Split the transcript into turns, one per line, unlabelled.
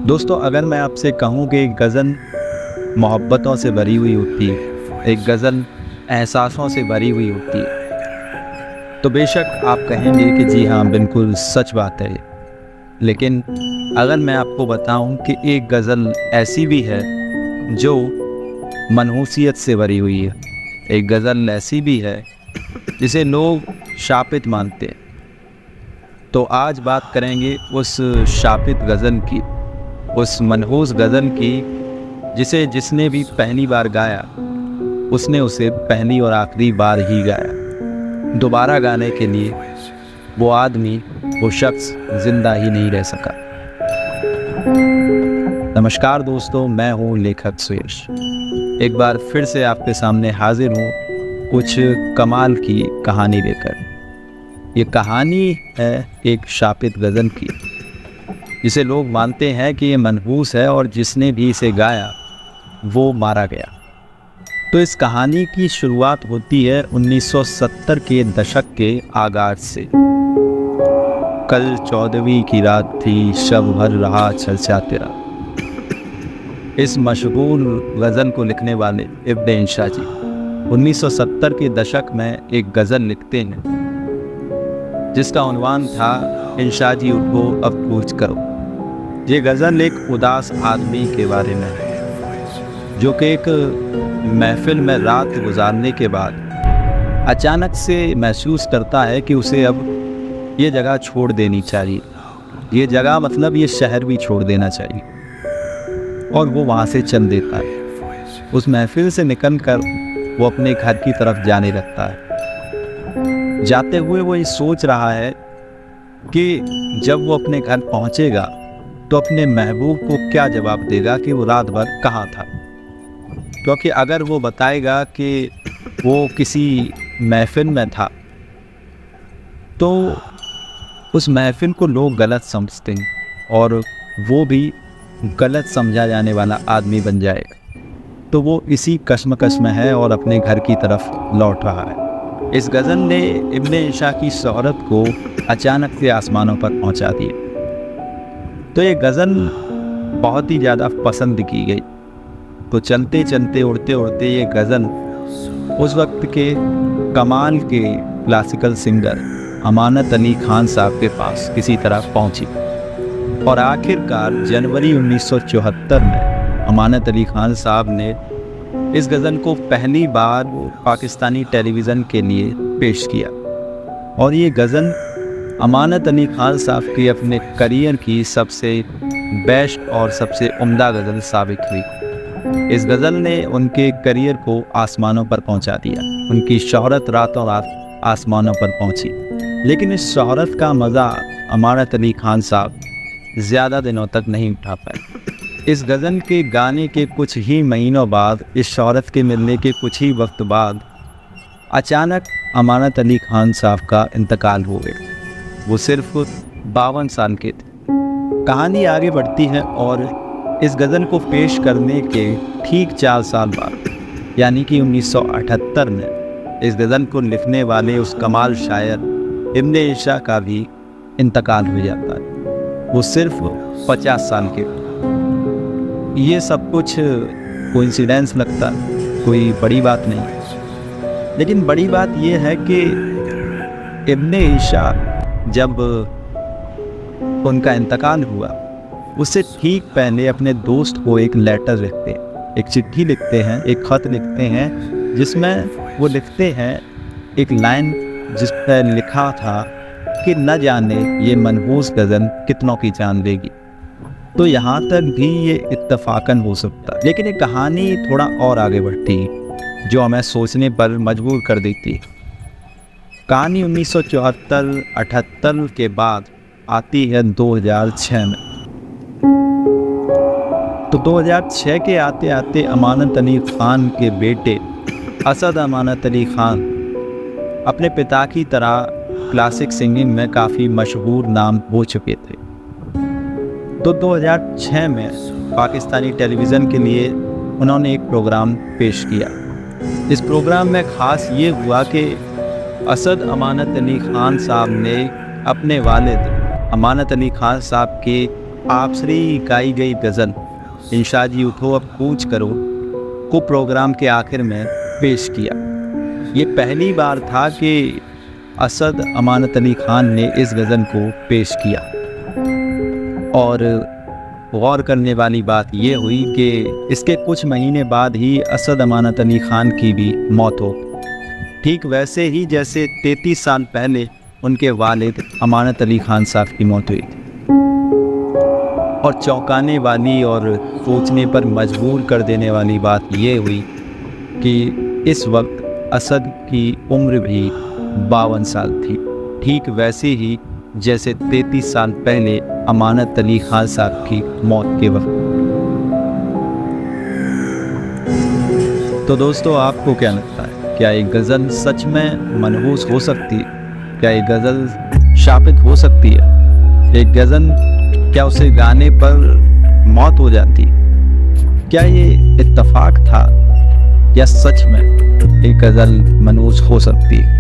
दोस्तों, अगर मैं आपसे कहूँ कि एक गज़ल मोहब्बतों से भरी हुई होती है, एक गज़ल एहसासों से भरी हुई होती है, तो बेशक आप कहेंगे कि जी हाँ, बिल्कुल सच बात है ये। लेकिन अगर मैं आपको बताऊं कि एक गज़ल ऐसी भी है जो मनहूसियत से भरी हुई है, एक गज़ल ऐसी भी है जिसे लोग शापित मानते हैं, तो आज बात करेंगे उस शापित गज़ल की, उस मनहूस गज़ल की जिसे जिसने भी पहली बार गाया उसने उसे पहली और आखिरी बार ही गाया। दोबारा गाने के लिए वो आदमी, वो शख्स जिंदा ही नहीं रह सका। नमस्कार दोस्तों, मैं हूँ लेखक सुयश। एक बार फिर से आपके सामने हाजिर हूँ कुछ कमाल की कहानी लेकर। ये कहानी है एक शापित गज़ल की जिसे लोग मानते हैं कि ये मनहूस है और जिसने भी इसे गाया वो मारा गया। तो इस कहानी की शुरुआत होती है 1970 के दशक के आगाज से। कल 14वीं की रात थी, शब भर रहा चर्चा तेरा। इस मशहूर गज़ल को लिखने वाले इब्न इंशा जी 1970 के दशक में एक गज़ल लिखते हैं जिसका उन्वान था इंशा जी उठो अब कूच करो। ये गज़ल एक उदास आदमी के बारे में है जो कि एक महफिल में रात गुजारने के बाद अचानक से महसूस करता है कि उसे अब ये जगह छोड़ देनी चाहिए। ये जगह मतलब ये शहर भी छोड़ देना चाहिए, और वो वहाँ से चल देता है। उस महफिल से निकलकर वो अपने घर की तरफ जाने लगता है। जाते हुए वो ये सोच रहा है कि जब वो अपने घर पहुँचेगा तो अपने महबूब को क्या जवाब देगा कि वो रात भर कहाँ था। क्योंकि अगर वो बताएगा कि वो किसी महफिल में था तो उस महफिल को लोग गलत समझते हैं और वो भी गलत समझा जाने वाला आदमी बन जाएगा। तो वो इसी कश्मकश में है और अपने घर की तरफ लौट रहा है। इस गज़ल ने इब्न इंशा की शोहरत को अचानक से आसमानों पर पहुंचा दिया। तो ये गज़ल बहुत ही ज़्यादा पसंद की गई। तो चलते चलते उड़ते उड़ते ये गज़ल उस वक्त के कमाल के क्लासिकल सिंगर अमानत अली खान साहब के पास किसी तरह पहुंची, और आखिरकार जनवरी 1974 में अमानत अली खान साहब ने इस गज़ल को पहली बार पाकिस्तानी टेलीविज़न के लिए पेश किया। और ये गज़ल अमानत अली खान साहब के अपने करियर की सबसे बेस्ट और सबसे उम्दा गज़ल साबित हुई। इस गज़ल ने उनके करियर को आसमानों पर पहुंचा दिया। उनकी शोहरत रातों रात आसमानों पर पहुंची। लेकिन इस शोहरत का मज़ा अमानत अली खान साहब ज़्यादा दिनों तक नहीं उठा पाए। इस गज़ल के गाने के कुछ ही महीनों बाद, इस शोहरत के मिलने के कुछ ही वक्त बाद अचानक अमानत अली खान साहब का इंतकाल हो गया। वो सिर्फ 52 साल के थे। कहानी आगे बढ़ती है और इस गज़ल को पेश करने के ठीक 4 साल बाद यानी कि 1978 में इस गज़ल को लिखने वाले उस कमाल शायर इब्न इंशा का भी इंतकाल हो जाता है। वो सिर्फ 50 साल के थे। ये सब कुछ कोइंसिडेंस लगता है, कोई बड़ी बात नहीं। लेकिन बड़ी बात ये है कि इब्न इंशा जब उनका इंतकाल हुआ उससे ठीक पहले अपने दोस्त को एक लेटर लिखते हैं, एक चिट्ठी लिखते हैं, एक ख़त लिखते हैं जिसमें वो लिखते हैं एक लाइन जिस पर लिखा था कि न जाने ये मनहूस गज़ल कितनों की जान लेगी। तो यहाँ तक भी ये इत्तफाकन हो सकता है। लेकिन ये कहानी थोड़ा और आगे बढ़ती है जो हमें सोचने पर मजबूर कर देती है। कहानी 1974-78 के बाद आती है 2006 में। तो 2006 के आते आते अमानत अली खान के बेटे असद अमानत अली खान अपने पिता की तरह क्लासिक सिंगिंग में काफ़ी मशहूर नाम हो चुके थे। तो 2006 में पाकिस्तानी टेलीविज़न के लिए उन्होंने एक प्रोग्राम पेश किया। इस प्रोग्राम में ख़ास ये हुआ कि असद अमानत अली खान साहब ने अपने वालिद अमानत अली खान साहब के आप श्री गाई गई गज़ल इंशा जी उठो अब कूच करो को प्रोग्राम के आखिर में पेश किया। ये पहली बार था कि असद अमानत अली खान ने इस गज़ल को पेश किया। और गौर करने वाली बात ये हुई कि इसके कुछ महीने बाद ही असद अमानत अली खान की भी मौत हो, ठीक वैसे ही जैसे 33 साल पहले उनके वालिद अमानत अली खान साहब की मौत हुई थी। और चौंकाने वाली और सोचने पर मजबूर कर देने वाली बात ये हुई कि इस वक्त असद की उम्र भी 52 साल थी, ठीक वैसे ही जैसे 33 साल पहले अमानत अली खान साहब की मौत के वक्त। तो दोस्तों, आपको क्या लगता है, क्या ये गज़ल सच में मनहूस हो सकती है? क्या ये गज़ल शाबित हो सकती है? एक गज़ल क्या उसे गाने पर मौत हो जाती? क्या ये इत्तेफाक था या सच में एक गज़ल मनहूस हो सकती है?